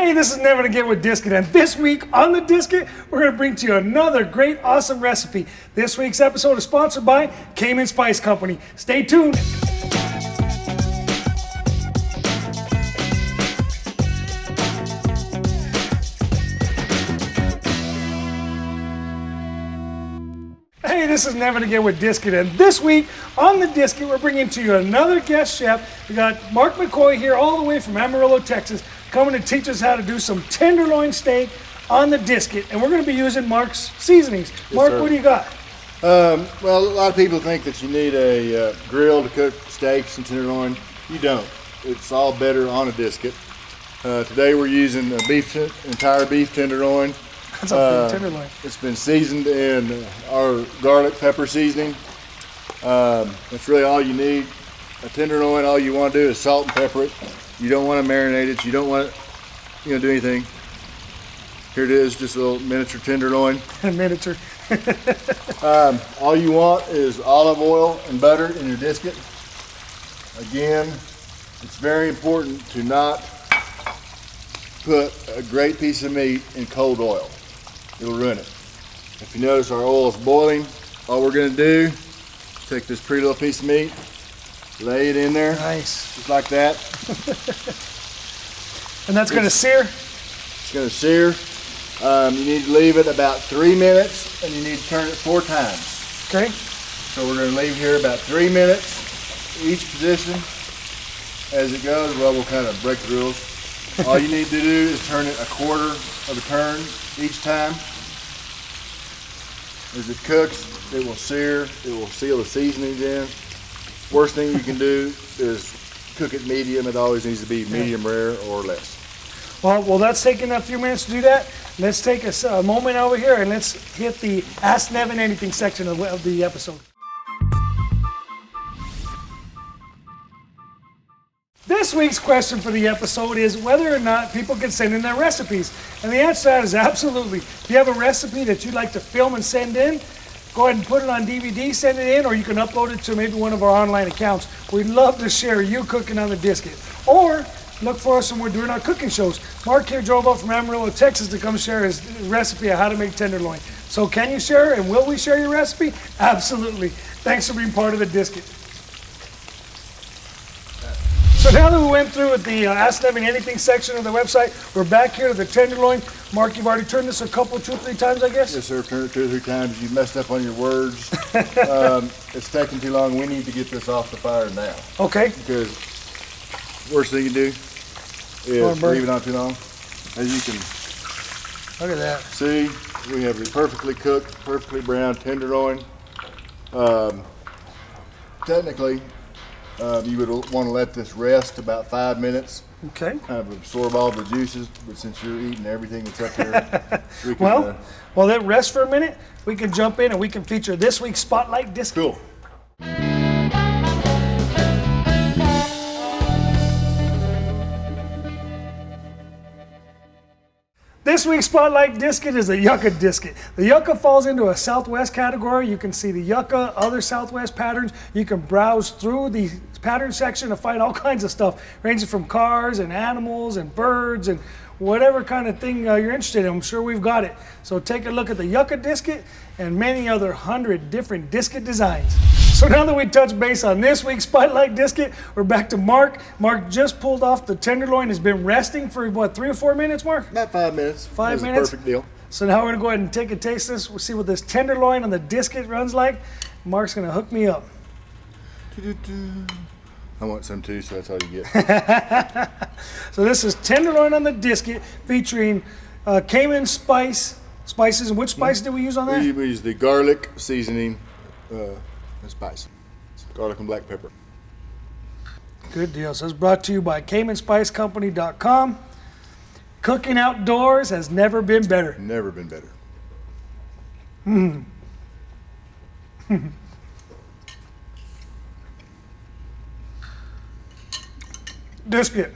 Hey, this is Never to Get with Disket, and this week on the Disket, we're going to bring to you another great, awesome recipe. This week's episode is sponsored by Cayman Spice Company. Stay tuned. Hey, this is Never to Get with Disket, and this week on the Disket, we're bringing to you another guest chef. We got Marc McCoy here all the way from Amarillo, Texas, coming to teach us how to do some tenderloin steak on the Disket, and we're going to be using Marc's seasonings. Yes, Marc, sir. What do you got? Well, a lot of people think that you need a grill to cook steaks and tenderloin. You don't. It's all better on a Disket. Today we're using entire beef tenderloin. That's a big tenderloin. It's been seasoned in our garlic pepper seasoning. That's really all you need. A tenderloin, all you want to do is salt and pepper it. You don't want to marinate it. You don't want to, do anything. Here it is, just a little miniature tenderloin. Miniature. All you want is olive oil and butter in your Disket. Again, it's very important to not put a great piece of meat in cold oil. It'll ruin it. If you notice our oil is boiling, all we're going to do is take this pretty little piece of meat, lay it in there. Nice. Just like that. And that's going to sear? It's going to sear. You need to leave it about 3 minutes, and you need to turn it 4 times. Okay. So we're going to leave here about 3 minutes, each position. As it goes, well, we'll kind of break the rules. All you need to do is turn it a quarter of a turn each time. As it cooks, it will sear, it will seal the seasonings in. Worst thing you can do is cook it medium. It always needs to be medium rare or less. Well, that's taking a few minutes to do that. Let's take a moment over here and let's hit the Ask Nevin Anything section of the episode. This week's question for the episode is whether or not people can send in their recipes. And the answer to that is absolutely. If you have a recipe that you'd like to film and send in, go ahead and put it on DVD, send it in, or you can upload it to maybe one of our online accounts. We'd love to share you cooking on the Disket. Or look for us when we're doing our cooking shows. Marc here drove up from Amarillo, Texas to come share his recipe of how to make tenderloin. So can you share, and will we share your recipe? Absolutely. Thanks for being part of the Disket. So now that we went through with the Ask Nevin Anything section of the website, we're back here to the tenderloin. Marc, you've already turned this a couple, 2 or 3 times, I guess? Yes, sir. Turned it 2 or 3 times. You messed up on your words. It's taking too long. We need to get this off the fire now. Okay. Because worst thing you do is leave it on too long. As you can look at that. See, we have the perfectly cooked, perfectly brown tenderloin. Technically, you would want to let this rest about 5 minutes. Okay. Kind of absorb all the juices, but since you're eating everything that's up here, we can, well, then rest for a minute. We can jump in and we can feature this week's Spotlight Disket. Cool. This week's Spotlight Disket is the Yucca Disket. The Yucca falls into a Southwest category. You can see the Yucca, other Southwest patterns. You can browse through the pattern section to find all kinds of stuff, ranging from cars and animals and birds and whatever kind of thing you're interested in. I'm sure we've got it. So take a look at the Yucca Disket and many other 100 different Disket designs. So now that we touched base on this week's Spotlight Disket, we're back to Marc. Marc just pulled off the tenderloin. Has been resting for what, 3 or 4 minutes, Marc? About 5 minutes. 5 minutes? Perfect deal. So now we're gonna go ahead and take a taste of this. We'll see what this tenderloin on the Disket runs like. Marc's gonna hook me up. I want some too, so that's all you get. So this is tenderloin on the Disket featuring Cayman spices. And which spice did we use on that? We use the garlic seasoning and spice. It's garlic and black pepper. Good deal. So it's brought to you by CaymanSpiceCompany.com. Cooking outdoors has never been better. Never been better. Disket.